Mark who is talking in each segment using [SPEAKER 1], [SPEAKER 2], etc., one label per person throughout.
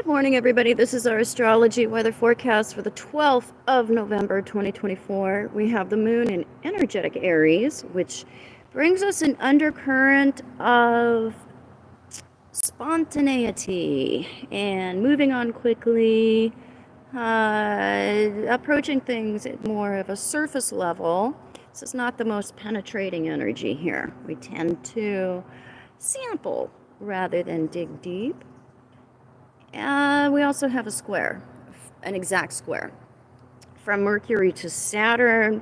[SPEAKER 1] Good morning, everybody. This is our astrology weather forecast for the 12th of November, 2024. We have the moon in energetic Aries, which brings us an undercurrent of spontaneity and moving on quickly, approaching things at more of a surface level. This is not the most penetrating energy here. We tend to sample rather than dig deep. We also have a square, an exact square, from Mercury to Saturn,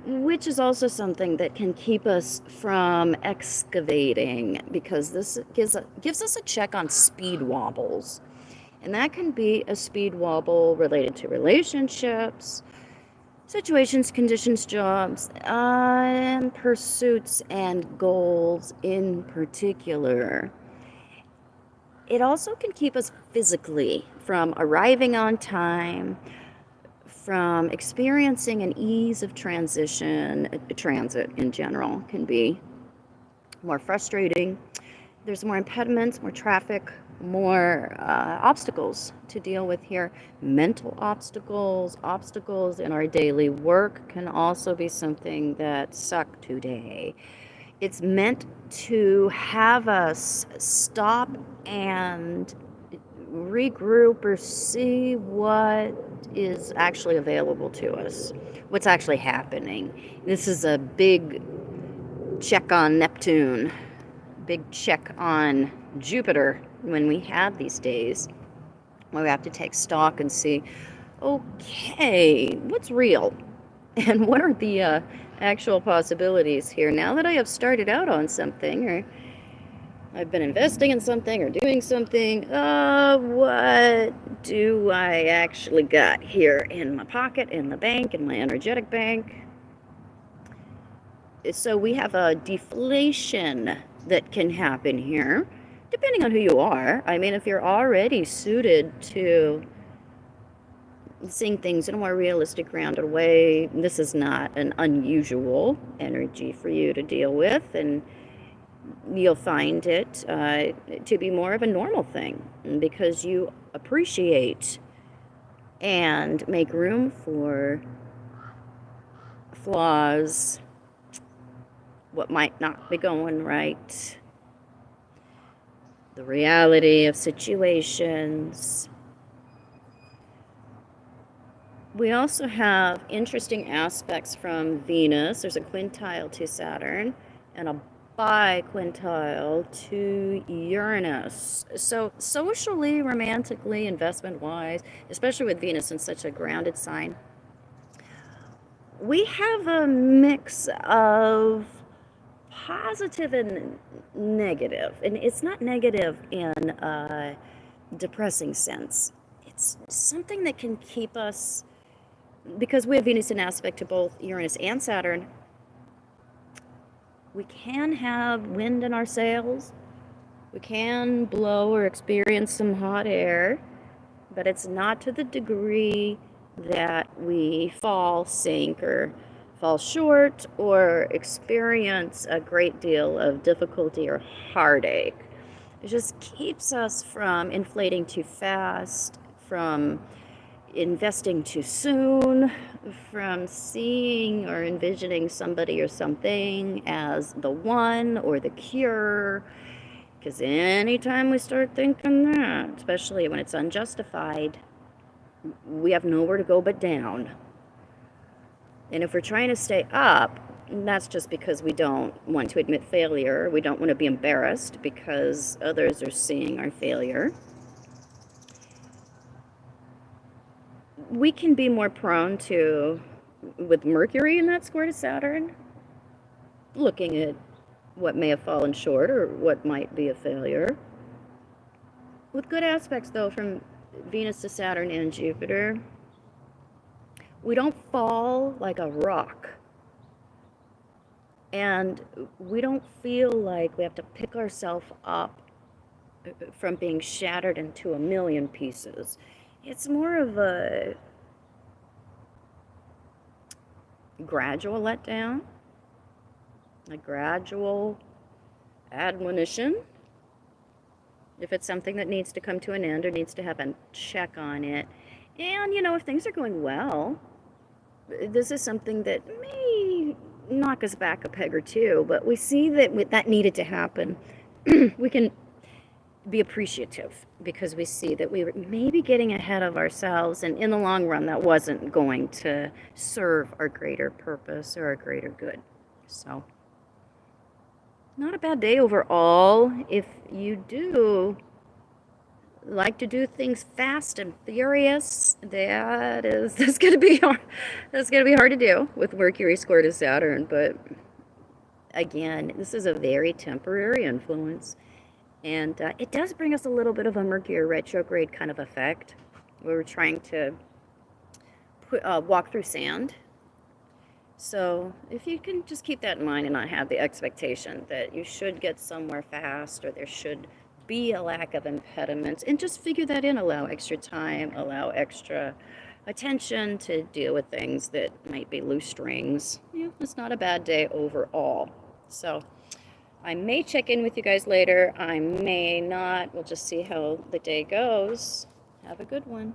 [SPEAKER 1] which is also something that can keep us from excavating, because this gives us a check on speed wobbles. And that can be a speed wobble related to relationships, situations, conditions, jobs, and pursuits and goals in particular. It also can keep us physically from arriving on time, from experiencing an ease of transition. Transit in general can be more frustrating. There's more impediments, more traffic, more obstacles to deal with here. Mental obstacles, obstacles in our daily work can also be something that suck today. It's meant to have us stop and regroup or see what is actually available to us, what's actually happening. This is a big check on Neptune, big check on Jupiter when we have these days, where we have to take stock and see, okay, what's real? And what are the actual possibilities here? Now that I have started out on something, or I've been investing in something or doing something, what do I actually got here in my pocket, in the bank, in my energetic bank? So we have a deflation that can happen here, depending on who you are. I mean, if you're already suited to seeing things in a more realistic, grounded way, this is not an unusual energy for you to deal with, and you'll find it to be more of a normal thing, because you appreciate and make room for flaws, what might not be going right, the reality of situations. We also have interesting aspects from Venus. There's a quintile to Saturn and a biquintile to Uranus. So socially, romantically, investment-wise, especially with Venus in such a grounded sign, we have a mix of positive and negative. And it's not negative in a depressing sense. It's something that can keep us, because we have Venus in aspect to both Uranus and Saturn, we can have wind in our sails. We can blow or experience some hot air, but it's not to the degree that we fall, sink, or fall short, or experience a great deal of difficulty or heartache. It just keeps us from inflating too fast, from investing too soon, from seeing or envisioning somebody or something as the one or the cure. Because anytime we start thinking that, especially when it's unjustified, we have nowhere to go but down. And if we're trying to stay up, that's just because we don't want to admit failure. We don't want to be embarrassed because others are seeing our failure. We can be more prone to, with Mercury in that square to Saturn, looking at what may have fallen short or what might be a failure. With good aspects, though, from Venus to Saturn and Jupiter, we don't fall like a rock. And we don't feel like we have to pick ourselves up from being shattered into a million pieces. It's more of a gradual letdown, a gradual admonition, if it's something that needs to come to an end or needs to have a check on it. And, you know, if things are going well, this is something that may knock us back a peg or two, but we see that that needed to happen. We can be appreciative because we see that we were maybe getting ahead of ourselves, and in the long run that wasn't going to serve our greater purpose or our greater good. So not a bad day overall. If you do like to do things fast and furious, that's going to be hard. That's going to be hard to do with Mercury square to Saturn, but again, this is a very temporary influence. And it does bring us a little bit of a Mercury retrograde kind of effect, where we're trying to walk through sand. So if you can just keep that in mind and not have the expectation that you should get somewhere fast or there should be a lack of impediments, and just figure that in, allow extra time, allow extra attention to deal with things that might be loose strings. Yeah, it's not a bad day overall. So I may check in with you guys later. I may not. We'll just see how the day goes. Have a good one.